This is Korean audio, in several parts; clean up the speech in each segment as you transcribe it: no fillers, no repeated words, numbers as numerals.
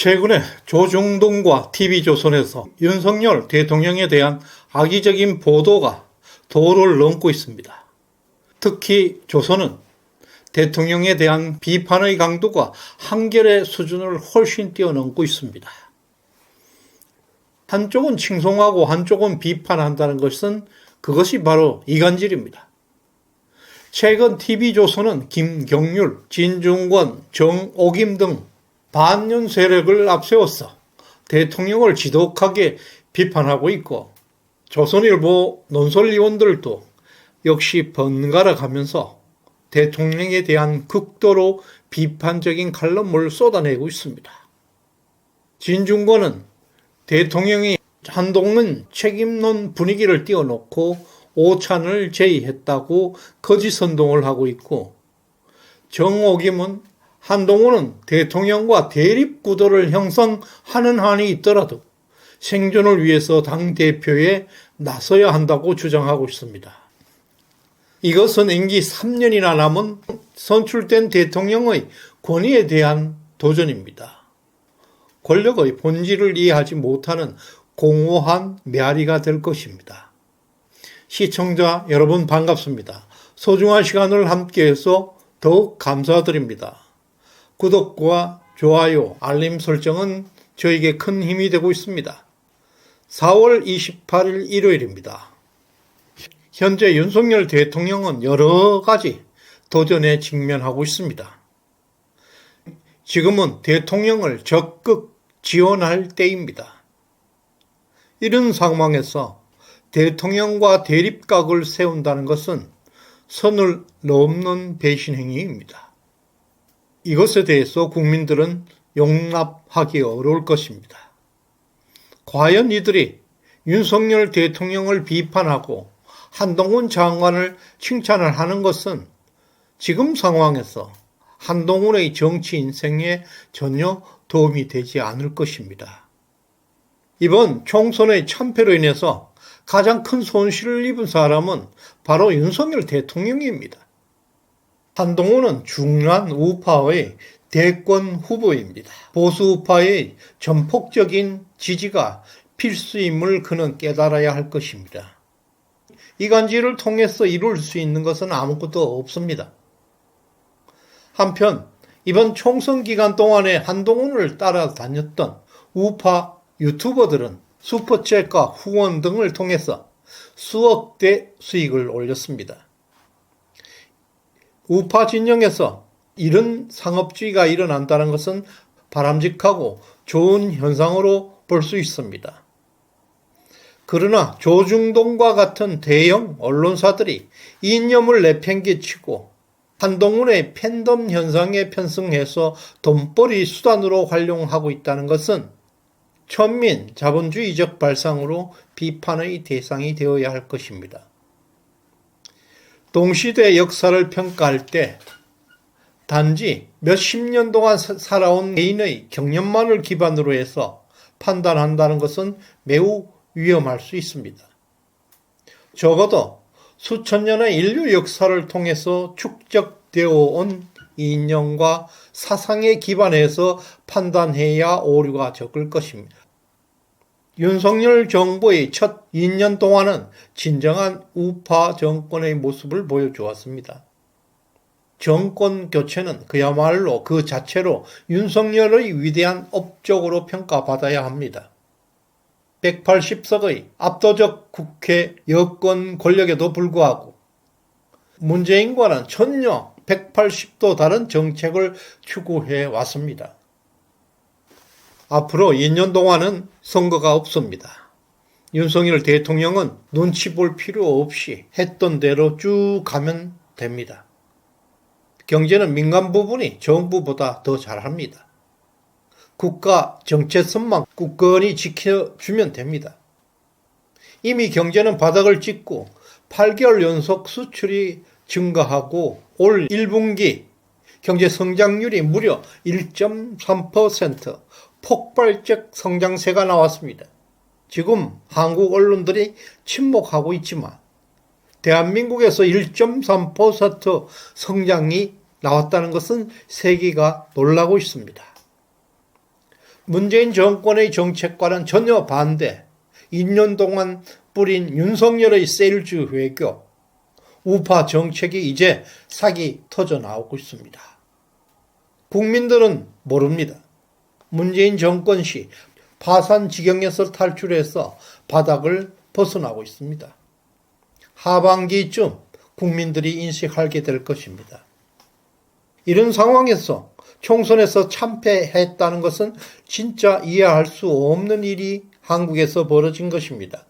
최근에 조중동과 TV조선에서 윤석열 대통령에 대한 악의적인 보도가 도를 넘고 있습니다. 특히 조선은 대통령에 대한 비판의 강도가 한결의 수준을 훨씬 뛰어넘고 있습니다. 한쪽은 칭송하고 한쪽은 비판한다는 것은 그것이 바로 이간질입니다. 최근 TV조선은 김경률, 진중권, 정옥임 등 반윤 세력을 앞세워서 대통령을 지독하게 비판하고 있고, 조선일보 논설위원들도 역시 번갈아 가면서 대통령에 대한 극도로 비판적인 칼럼을 쏟아내고 있습니다. 진중권은 대통령이 한동훈 책임론 분위기를 띄워놓고 오찬을 제의했다고 거짓 선동을 하고 있고, 정옥임은 한동훈은 대통령과 대립 구도를 형성하는 한이 있더라도 생존을 위해서 당대표에 나서야 한다고 주장하고 있습니다. 이것은 임기 3년이나 남은 선출된 대통령의 권위에 대한 도전입니다. 권력의 본질을 이해하지 못하는 공허한 메아리가 될 것입니다. 시청자 여러분 반갑습니다. 소중한 시간을 함께해서 더욱 감사드립니다. 구독과 좋아요, 알림 설정은 저에게 큰 힘이 되고 있습니다. 4월 28일 일요일입니다. 현재 윤석열 대통령은 여러 가지 도전에 직면하고 있습니다. 지금은 대통령을 적극 지원할 때입니다. 이런 상황에서 대통령과 대립각을 세운다는 것은 선을 넘는 배신 행위입니다. 이것에 대해서 국민들은 용납하기 어려울 것입니다. 과연 이들이 윤석열 대통령을 비판하고 한동훈 장관을 칭찬을 하는 것은 지금 상황에서 한동훈의 정치 인생에 전혀 도움이 되지 않을 것입니다. 이번 총선의 참패로 인해서 가장 큰 손실을 입은 사람은 바로 윤석열 대통령입니다. 한동훈은 중요한 우파의 대권 후보입니다. 보수 우파의 전폭적인 지지가 필수임을 그는 깨달아야 할 것입니다. 이간질을 통해서 이룰 수 있는 것은 아무것도 없습니다. 한편 이번 총선 기간 동안에 한동훈을 따라다녔던 우파 유튜버들은 슈퍼챗과 후원 등을 통해서 수억대 수익을 올렸습니다. 우파 진영에서 이런 상업주의가 일어난다는 것은 바람직하고 좋은 현상으로 볼 수 있습니다. 그러나 조중동과 같은 대형 언론사들이 이념을 내팽개치고 한동훈의 팬덤 현상에 편승해서 돈벌이 수단으로 활용하고 있다는 것은 천민 자본주의적 발상으로 비판의 대상이 되어야 할 것입니다. 동시대 역사를 평가할 때 단지 몇십 년 동안 살아온 개인의 경험만을 기반으로 해서 판단한다는 것은 매우 위험할 수 있습니다. 적어도 수천 년의 인류 역사를 통해서 축적되어 온 이념과 사상에 기반해서 판단해야 오류가 적을 것입니다. 윤석열 정부의 첫 2년 동안은 진정한 우파 정권의 모습을 보여주었습니다. 정권 교체는 그야말로 그 자체로 윤석열의 위대한 업적으로 평가받아야 합니다. 180석의 압도적 국회 여권 권력에도 불구하고 문재인과는 전혀 180도 다른 정책을 추구해 왔습니다. 앞으로 2년 동안은 선거가 없습니다. 윤석열 대통령은 눈치 볼 필요 없이 했던 대로 쭉 가면 됩니다. 경제는 민간 부분이 정부보다 더 잘합니다. 국가 정체성만 굳건히 지켜주면 됩니다. 이미 경제는 바닥을 찍고 8개월 연속 수출이 증가하고 올 1분기 경제 성장률이 무려 1.3% 폭발적 성장세가 나왔습니다. 지금 한국 언론들이 침묵하고 있지만 대한민국에서 1.3% 성장이 나왔다는 것은 세계가 놀라고 있습니다. 문재인 정권의 정책과는 전혀 반대, 2년 동안 뿌린 윤석열의 셀주 외교, 우파 정책이 이제 삭이 터져 나오고 있습니다. 국민들은 모릅니다. 문재인 정권 시 파산 지경에서 탈출해서 바닥을 벗어나고 있습니다. 하반기쯤 국민들이 인식하게 될 것입니다. 이런 상황에서 총선에서 참패했다는 것은 진짜 이해할 수 없는 일이 한국에서 벌어진 것입니다.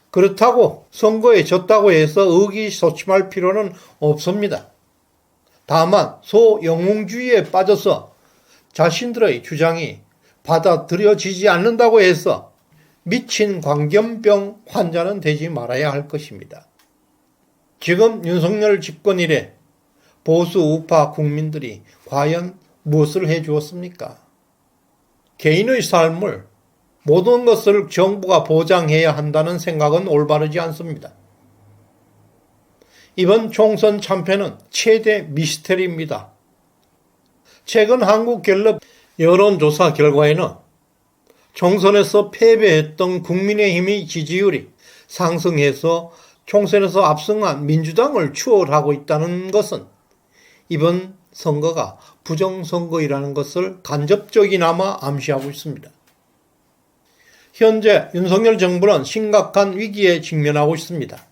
그렇다고 선거에 졌다고 해서 의기소침할 필요는 없습니다. 다만 소영웅주의에 빠져서 자신들의 주장이 받아들여지지 않는다고 해서 미친 광견병 환자는 되지 말아야 할 것입니다. 지금 윤석열 집권 이래 보수 우파 국민들이 과연 무엇을 해주었습니까? 개인의 삶을 모든 것을 정부가 보장해야 한다는 생각은 올바르지 않습니다. 이번 총선 참패는 최대 미스터리입니다. 최근 한국갤럽 여론조사 결과에는 총선에서 패배했던 국민의힘의 지지율이 상승해서 총선에서 압승한 민주당을 추월하고 있다는 것은 이번 선거가 부정선거이라는 것을 간접적이나마 암시하고 있습니다. 현재 윤석열 정부는 심각한 위기에 직면하고 있습니다.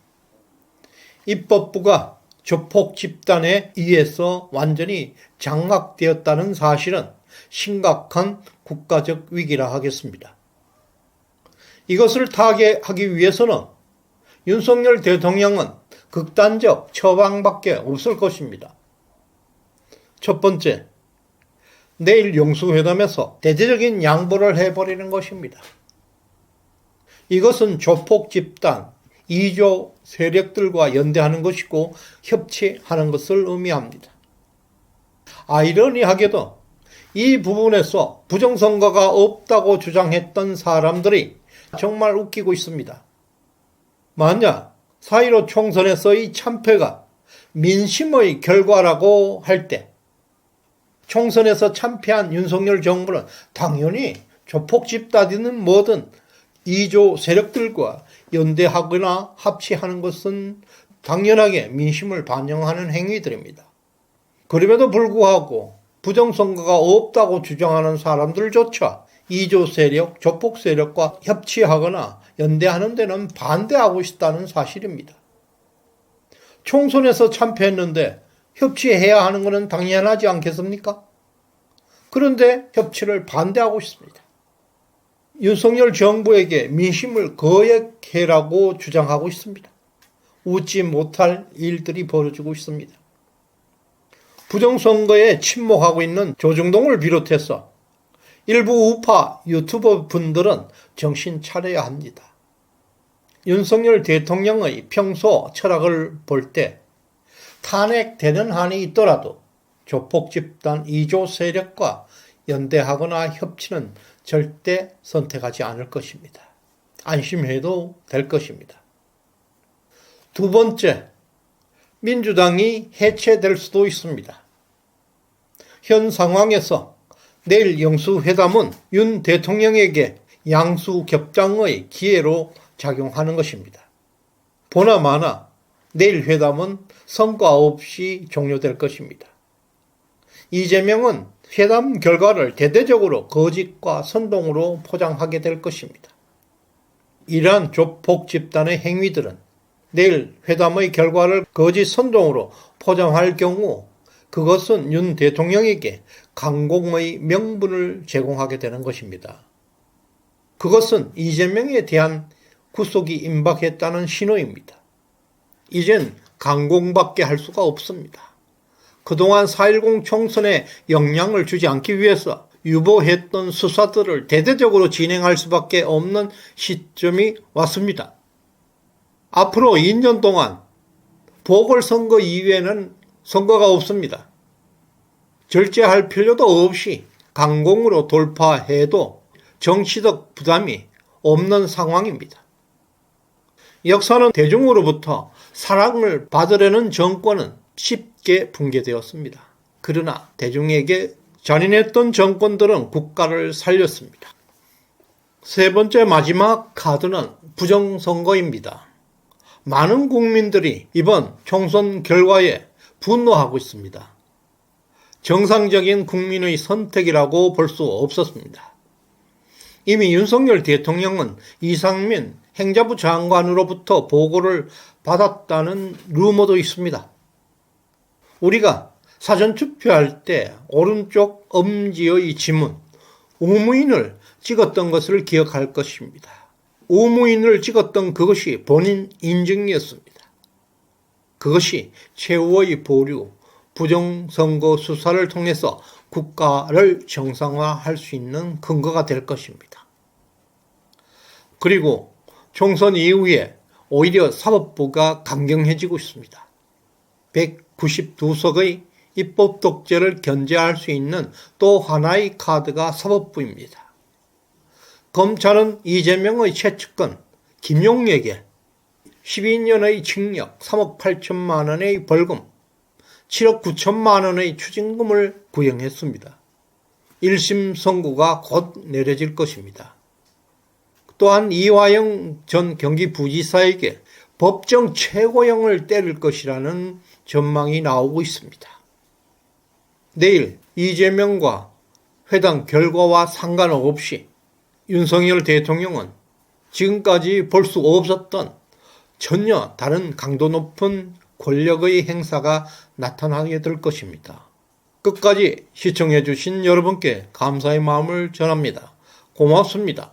입법부가 조폭 집단에 의해서 완전히 장악되었다는 사실은 심각한 국가적 위기라 하겠습니다. 이것을 타개하기 위해서는 윤석열 대통령은 극단적 처방밖에 없을 것입니다. 첫 번째, 내일 영수회담에서 대대적인 양보를 해버리는 것입니다. 이것은 조폭 집단, 2조 세력들과 연대하는 것이고 협치하는 것을 의미합니다. 아이러니하게도 이 부분에서 부정선거가 없다고 주장했던 사람들이 정말 웃기고 있습니다. 만약 4.15 총선에서의 참패가 민심의 결과라고 할 때 총선에서 참패한 윤석열 정부는 당연히 조폭 집단이든 뭐든 2조 세력들과 연대하거나 합치하는 것은 당연하게 민심을 반영하는 행위들입니다. 그럼에도 불구하고 부정선거가 없다고 주장하는 사람들조차 2조 세력, 조폭 세력과 협치하거나 연대하는 데는 반대하고 있다는 사실입니다. 총선에서 참패했는데 협치해야 하는 것은 당연하지 않겠습니까? 그런데 협치를 반대하고 있습니다. 윤석열 정부에게 민심을 거역해라고 주장하고 있습니다. 웃지 못할 일들이 벌어지고 있습니다. 부정선거에 침묵하고 있는 조중동을 비롯해서 일부 우파 유튜버 분들은 정신 차려야 합니다. 윤석열 대통령의 평소 철학을 볼 때 탄핵되는 한이 있더라도 조폭 집단 2조 세력과 연대하거나 협치는 절대 선택하지 않을 것입니다. 안심해도 될 것입니다. 두 번째, 민주당이 해체될 수도 있습니다. 현 상황에서 내일 영수회담은 윤 대통령에게 양수겹장의 기회로 작용하는 것입니다. 보나마나 내일 회담은 성과 없이 종료될 것입니다. 이재명은 회담 결과를 대대적으로 거짓과 선동으로 포장하게 될 것입니다. 이러한 조폭 집단의 행위들은 내일 회담의 결과를 거짓 선동으로 포장할 경우 그것은 윤 대통령에게 강공의 명분을 제공하게 되는 것입니다. 그것은 이재명에 대한 구속이 임박했다는 신호입니다. 이젠 강공밖에 할 수가 없습니다. 그동안 4.10 총선에 영향을 주지 않기 위해서 유보했던 수사들을 대대적으로 진행할 수밖에 없는 시점이 왔습니다. 앞으로 2년 동안 보궐선거 이외에는 선거가 없습니다. 절제할 필요도 없이 강공으로 돌파해도 정치적 부담이 없는 상황입니다. 역사는 대중으로부터 사랑을 받으려는 정권은 쉽게 붕괴되었습니다. 그러나 대중에게 잔인했던 정권들은 국가를 살렸습니다. 세 번째 마지막 카드는 부정선거입니다. 많은 국민들이 이번 총선 결과에 분노하고 있습니다. 정상적인 국민의 선택이라고 볼 수 없었습니다. 이미 윤석열 대통령은 이상민 행자부 장관으로부터 보고를 받았다는 루머도 있습니다. 우리가 사전투표할 때 오른쪽 엄지의 지문, 우무인을 찍었던 것을 기억할 것입니다. 우무인을 찍었던 그것이 본인 인증이었습니다. 그것이 최후의 보류, 부정선거 수사를 통해서 국가를 정상화할 수 있는 근거가 될 것입니다. 그리고 총선 이후에 오히려 사법부가 강경해지고 있습니다. 192석의 입법 독재를 견제할 수 있는 또 하나의 카드가 사법부입니다. 검찰은 이재명의 최측근 김용에게 12년의 징역, 3억 8천만 원의 벌금, 7억 9천만 원의 추징금을 구형했습니다. 1심 선고가 곧 내려질 것입니다. 또한 이화영 전 경기부지사에게 법정 최고형을 때릴 것이라는 전망이 나오고 있습니다. 내일 이재명과 회담 결과와 상관없이 윤석열 대통령은 지금까지 볼 수 없었던 전혀 다른 강도 높은 권력의 행사가 나타나게 될 것입니다. 끝까지 시청해 주신 여러분께 감사의 마음을 전합니다. 고맙습니다.